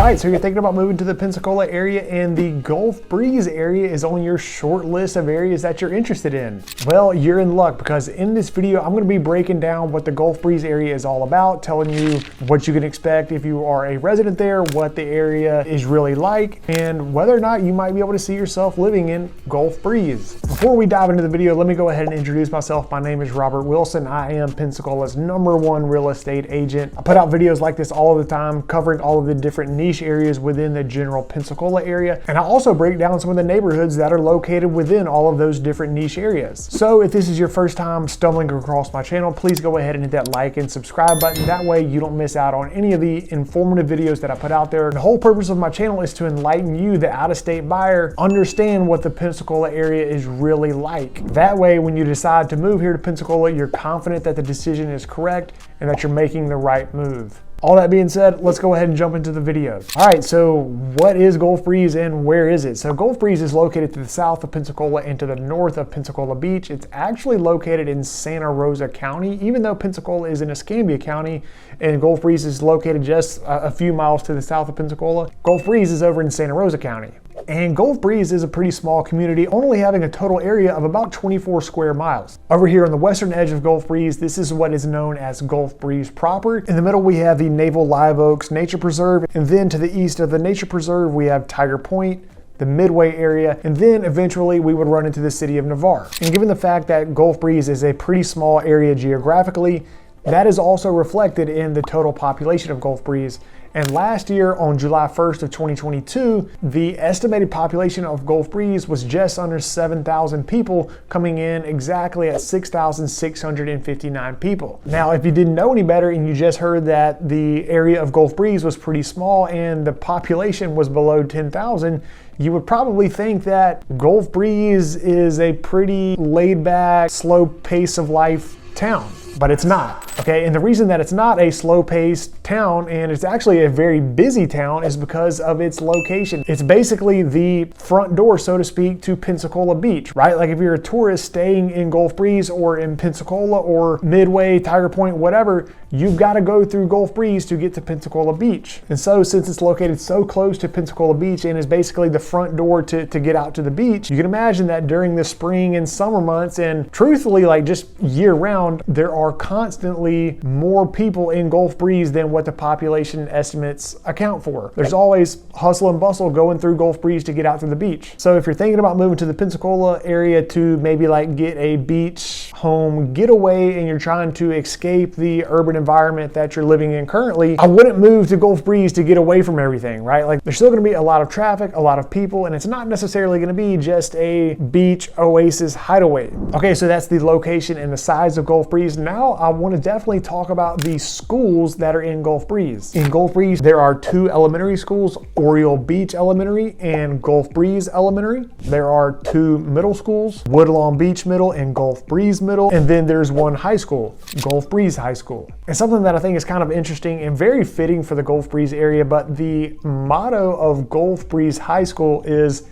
right, so you're thinking about moving to the Pensacola area and the Gulf Breeze area is on your short list of areas that you're interested in. Well, you're in luck because in this video, I'm gonna be breaking down what the Gulf Breeze area is all about, telling you what you can expect if you are a resident there, what the area is really like, and whether or not you might be able to see yourself living in Gulf Breeze. Before we dive into the video, let me go ahead and introduce myself. My name is Robert Wilson. I am Pensacola's #1 real estate agent. I put out videos like this all the time, covering all of the different niche areas within the general Pensacola area. And I also break down some of the neighborhoods that are located within all of those different niche areas. So if this is your first time stumbling across my channel, please go ahead and hit that like and subscribe button. That way you don't miss out on any of the informative videos that I put out there. The whole purpose of my channel is to enlighten you, the out-of-state buyer, understand what the Pensacola area is really like. That way, when you decide to move here to Pensacola, you're confident that the decision is correct and that you're making the right move. All that being said, let's go ahead and jump into the video. All right, so what is Gulf Breeze and where is it? So Gulf Breeze is located to the south of Pensacola and to the north of Pensacola Beach. It's actually located in Santa Rosa County, even though Pensacola is in Escambia County and Gulf Breeze is located just a few miles to the south of Pensacola. Gulf Breeze is over in Santa Rosa County. And Gulf Breeze is a pretty small community, only having a total area of about 24 square miles. Over here on the western edge of Gulf Breeze, this is what is known as Gulf Breeze proper. In the middle, we have the Naval Live Oaks Nature Preserve. And then to the east of the Nature Preserve, we have Tiger Point, the Midway area, and then eventually we would run into the city of Navarre. And given the fact that Gulf Breeze is a pretty small area geographically, that is also reflected in the total population of Gulf Breeze. And last year, on July 1st of 2022, the estimated population of Gulf Breeze was just under 7,000 people, coming in exactly at 6,659 people. Now, if you didn't know any better and you just heard that the area of Gulf Breeze was pretty small and the population was below 10,000, you would probably think that Gulf Breeze is a pretty laid-back, slow pace of life town. But it's not, okay? And the reason that it's not a slow-paced town and it's actually a very busy town is because of its location. It's basically the front door, so to speak, to Pensacola Beach, right? Like if you're a tourist staying in Gulf Breeze or in Pensacola or Midway, Tiger Point, whatever, you've got to go through Gulf Breeze to get to Pensacola Beach. And so since it's located so close to Pensacola Beach and is basically the front door to get out to the beach, you can imagine that during the spring and summer months, and truthfully, like just year round, there are constantly more people in Gulf Breeze than what the population estimates account for. There's always hustle and bustle going through Gulf Breeze to get out to the beach. So if you're thinking about moving to the Pensacola area to maybe like get a beach home getaway and you're trying to escape the urban environment that you're living in currently, I wouldn't move to Gulf Breeze to get away from everything, right? Like there's still gonna be a lot of traffic, a lot of people, and it's not necessarily gonna be just a beach oasis hideaway. Okay, so that's the location and the size of Gulf Breeze. Now I want to definitely talk about the schools that are in Gulf Breeze. In Gulf Breeze, there are 2 elementary schools, Oriole Beach Elementary and Gulf Breeze Elementary. There are 2 middle schools, Woodlawn Beach Middle and Gulf Breeze Middle. And then there's 1 high school, Gulf Breeze High School. And something that I think is kind of interesting and very fitting for the Gulf Breeze area, but the motto of Gulf Breeze High School is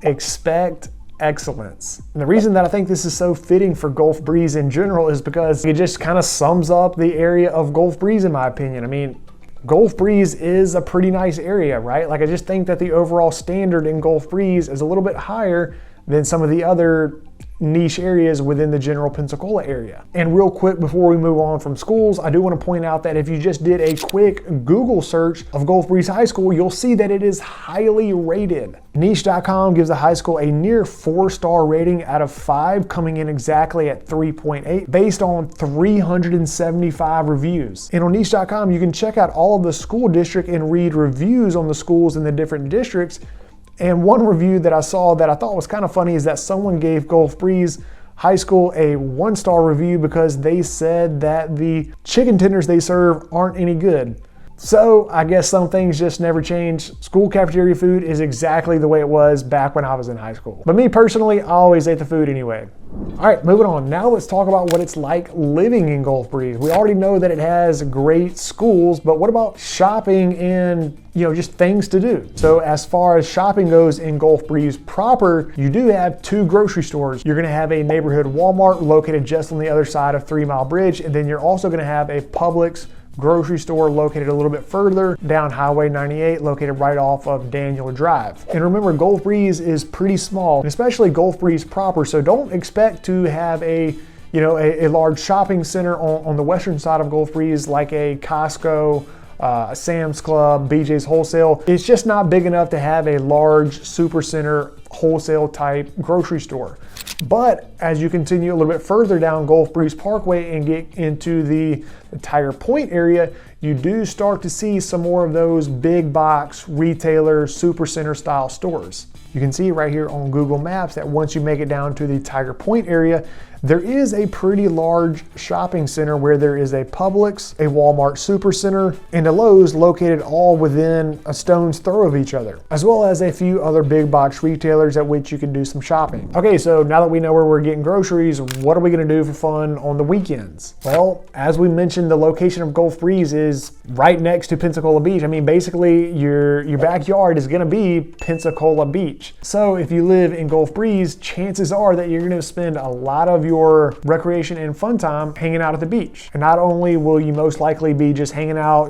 expect excellence. And the reason that I think this is so fitting for Gulf Breeze in general is because it just kind of sums up the area of Gulf Breeze in my opinion. I mean, Gulf Breeze is a pretty nice area, right? Like I just think that the overall standard in Gulf Breeze is a little bit higher than some of the other niche areas within the general Pensacola area. And real quick before we move on from schools, I do want to point out that if you just did a quick Google search of Gulf Breeze High School, you'll see that it is highly rated. Niche.com gives the high school a near 4-star rating out of 5, coming in exactly at 3.8 based on 375 reviews. And on Niche.com, you can check out all of the school district and read reviews on the schools in the different districts. And one review that I saw that I thought was kind of funny is that someone gave Gulf Breeze High School a 1-star review because they said that the chicken tenders they serve aren't any good. So I guess some things just never change. School cafeteria food is exactly the way it was back when I was in high school. But me personally, I always ate the food anyway. All right, moving on. Now let's talk about what it's like living in Gulf Breeze. We already know that it has great schools, but what about shopping and, just things to do? So as far as shopping goes in Gulf Breeze proper, you do have 2 grocery stores. You're gonna have a neighborhood Walmart located just on the other side of 3 Mile Bridge, and then you're also gonna have a Publix grocery store located a little bit further down Highway 98, located right off of Daniel Drive. And remember, Gulf Breeze is pretty small, and especially Gulf Breeze proper, so don't expect to have a large shopping center on the western side of Gulf Breeze like a Costco, a Sam's Club, BJ's Wholesale. It's just not big enough to have a large supercenter wholesale type grocery store. But as you continue a little bit further down Gulf Breeze Parkway and get into the Tiger Point area, you do start to see some more of those big box retailer supercenter style stores. You can see right here on Google Maps that once you make it down to the Tiger Point area, there is a pretty large shopping center where there is a Publix, a Walmart Supercenter, and a Lowe's located all within a stone's throw of each other, as well as a few other big box retailers at which you can do some shopping. Okay, so now that we know where we're getting groceries, what are we gonna do for fun on the weekends? Well, as we mentioned, the location of Gulf Breeze is right next to Pensacola Beach. I mean, basically your backyard is gonna be Pensacola Beach. So if you live in Gulf Breeze, chances are that you're gonna spend a lot of your recreation and fun time hanging out at the beach. And not only will you most likely be just hanging out,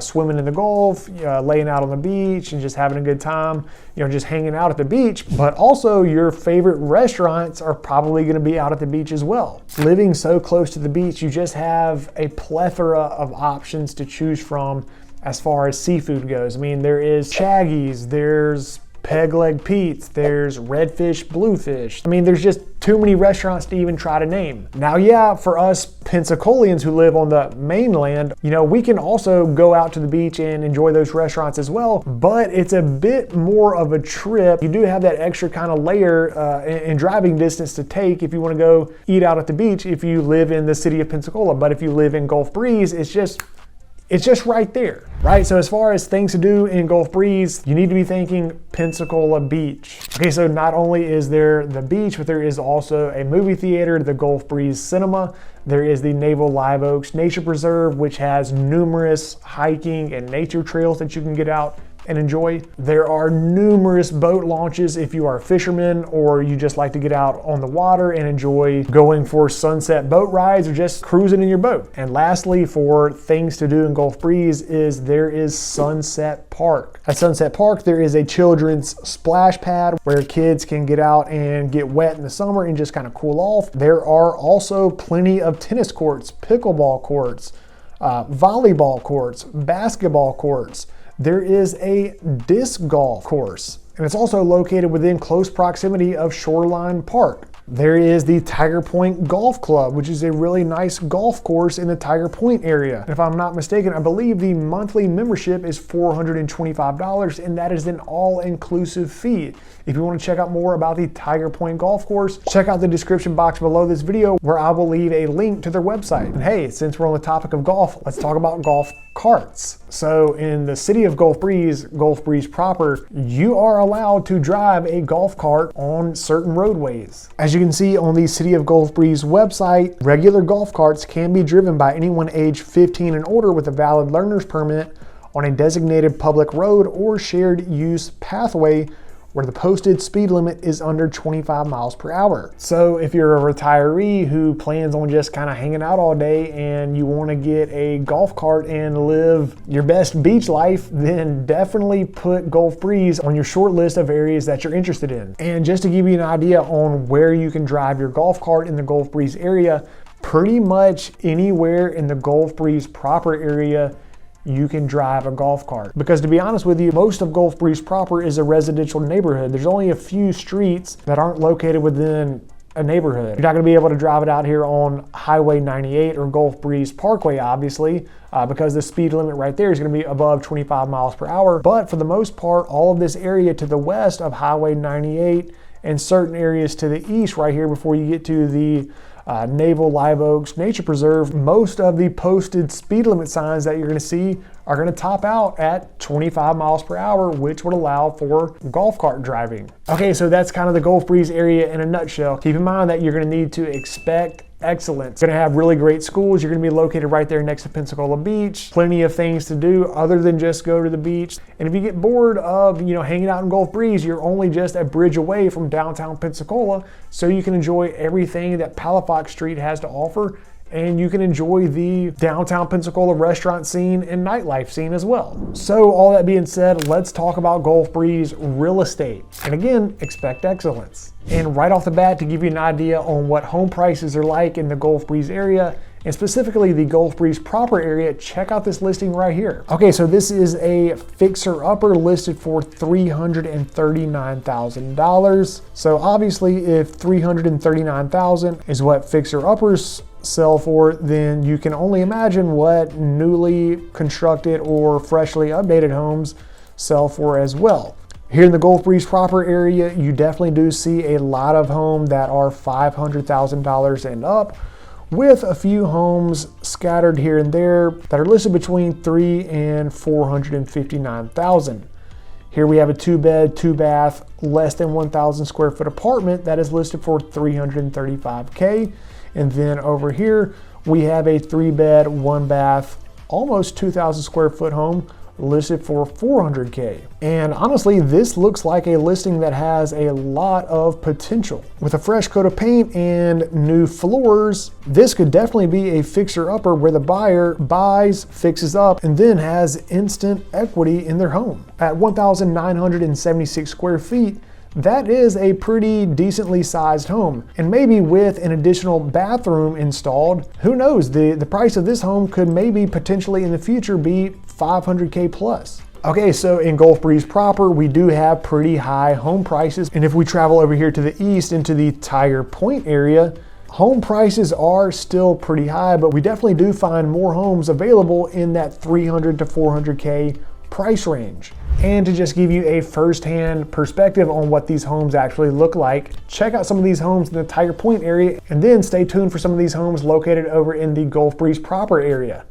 swimming in the Gulf, laying out on the beach and just having a good time, just hanging out at the beach, but also your favorite restaurants are probably gonna be out at the beach as well. Living so close to the beach, you just have a plethora of options to choose from as far as seafood goes. I mean, there is Shaggy's, there's Peg Leg Pete's, there's Redfish, Bluefish. I mean, there's just too many restaurants to even try to name. Now, yeah, for us Pensacolians who live on the mainland, we can also go out to the beach and enjoy those restaurants as well, but it's a bit more of a trip. You do have that extra kind of layer in driving distance to take if you want to go eat out at the beach if you live in the city of Pensacola. But if you live in Gulf Breeze, it's just right there, right? So as far as things to do in Gulf Breeze, you need to be thinking Pensacola Beach. Okay, so not only is there the beach, but there is also a movie theater, the Gulf Breeze Cinema. There is the Naval Live Oaks Nature Preserve, which has numerous hiking and nature trails that you can get out and enjoy. There are numerous boat launches if you are a fisherman or you just like to get out on the water and enjoy going for sunset boat rides or just cruising in your boat. And lastly, for things to do in Gulf Breeze there is Sunset Park. At Sunset Park, there is a children's splash pad where kids can get out and get wet in the summer and just kind of cool off. There are also plenty of tennis courts, pickleball courts, volleyball courts, basketball courts. There is a disc golf course, and it's also located within close proximity of Shoreline Park. There is the Tiger Point Golf Club, which is a really nice golf course in the Tiger Point area. And if I'm not mistaken, I believe the monthly membership is $425, and that is an all-inclusive fee. If you want to check out more about the Tiger Point Golf Course, check out the description box below this video where I will leave a link to their website. And hey, since we're on the topic of golf, let's talk about golf carts. So in the city of Gulf Breeze proper, you are allowed to drive a golf cart on certain roadways. As you can see on the City of Gulf Breeze website, regular golf carts can be driven by anyone age 15 and older with a valid learner's permit on a designated public road or shared use pathway where the posted speed limit is under 25 miles per hour. So if you're a retiree who plans on just kind of hanging out all day and you want to get a golf cart and live your best beach life, then definitely put Gulf Breeze on your short list of areas that you're interested in. And just to give you an idea on where you can drive your golf cart in the Gulf Breeze area, pretty much anywhere in the Gulf Breeze proper area you can drive a golf cart. Because to be honest with you, most of Gulf Breeze proper is a residential neighborhood. There's only a few streets that aren't located within a neighborhood. You're not gonna be able to drive it out here on Highway 98 or Gulf Breeze Parkway, obviously, because the speed limit right there is gonna be above 25 miles per hour. But for the most part, all of this area to the west of Highway 98 and certain areas to the east right here before you get to the Naval Live Oaks Nature Preserve, most of the posted speed limit signs that you're going to see are going to top out at 25 miles per hour, which would allow for golf cart driving. Okay, so that's kind of the Gulf Breeze area in a nutshell. Keep in mind that you're going to need to expect excellence. You're going to have really great schools. You're going to be located right there next to Pensacola Beach. Plenty of things to do other than just go to the beach. And if you get bored of, hanging out in Gulf Breeze, you're only just a bridge away from downtown Pensacola, so you can enjoy everything that Palafox Street has to offer and you can enjoy the downtown Pensacola restaurant scene and nightlife scene as well. So all that being said, let's talk about Gulf Breeze real estate. And again, expect excellence. And right off the bat, to give you an idea on what home prices are like in the Gulf Breeze area, and specifically the Gulf Breeze proper area, check out this listing right here. Okay, so this is a fixer-upper listed for $339,000. So obviously, if $339,000 is what fixer-uppers sell for, then you can only imagine what newly constructed or freshly updated homes sell for as well. Here in the Gulf Breeze proper area, you definitely do see a lot of homes that are $500,000 and up, with a few homes scattered here and there that are listed between $300,000 and $459,000. Here we have a 2-bed, 2-bath, less than 1,000 square foot apartment that is listed for $335K. And then over here, we have a 3-bed, 1-bath, almost 2,000 square foot home listed for $400K. And honestly, this looks like a listing that has a lot of potential. With a fresh coat of paint and new floors, this could definitely be a fixer-upper where the buyer buys, fixes up, and then has instant equity in their home. At 1,976 square feet, that is a pretty decently sized home. And maybe with an additional bathroom installed, who knows, the price of this home could maybe potentially in the future be $500K plus. Okay, so in Gulf Breeze proper, we do have pretty high home prices. And if we travel over here to the east into the Tiger Point area, home prices are still pretty high, but we definitely do find more homes available in that 300 to 400K price range. And to just give you a first-hand perspective on what these homes actually look like, check out some of these homes in the Tiger Point area, and then stay tuned for some of these homes located over in the Gulf Breeze proper area.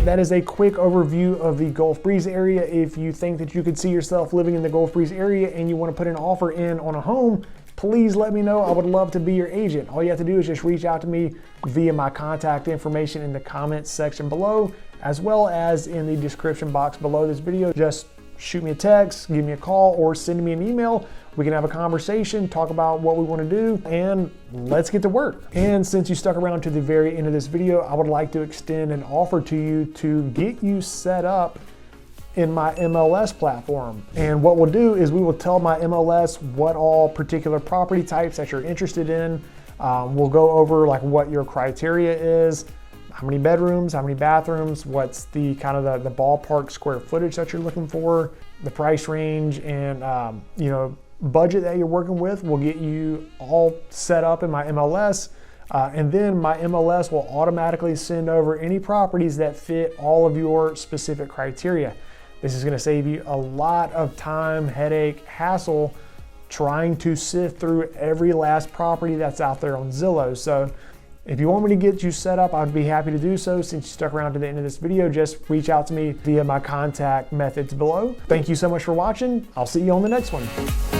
That is a quick overview of the Gulf Breeze area. If you think that you could see yourself living in the Gulf Breeze area and you want to put an offer in on a home, please let me know. I would love to be your agent. All you have to do is just reach out to me via my contact information in the comments section below, as well as in the description box below this video. Just shoot me a text, give me a call, or send me an email. We can have a conversation, talk about what we want to do, and let's get to work. And since you stuck around to the very end of this video, I would like to extend an offer to you to get you set up in my MLS platform. And what we'll do is we will tell my MLS what all particular property types that you're interested in. We'll go over like what your criteria is, how many bedrooms, how many bathrooms, what's the kind of the ballpark square footage that you're looking for, the price range, and budget that you're working with. Will get you all set up in my MLS. And then my MLS will automatically send over any properties that fit all of your specific criteria. This is gonna save you a lot of time, headache, hassle, trying to sift through every last property that's out there on Zillow. So if you want me to get you set up, I'd be happy to do so. Since you stuck around to the end of this video, just reach out to me via my contact methods below. Thank you so much for watching. I'll see you on the next one.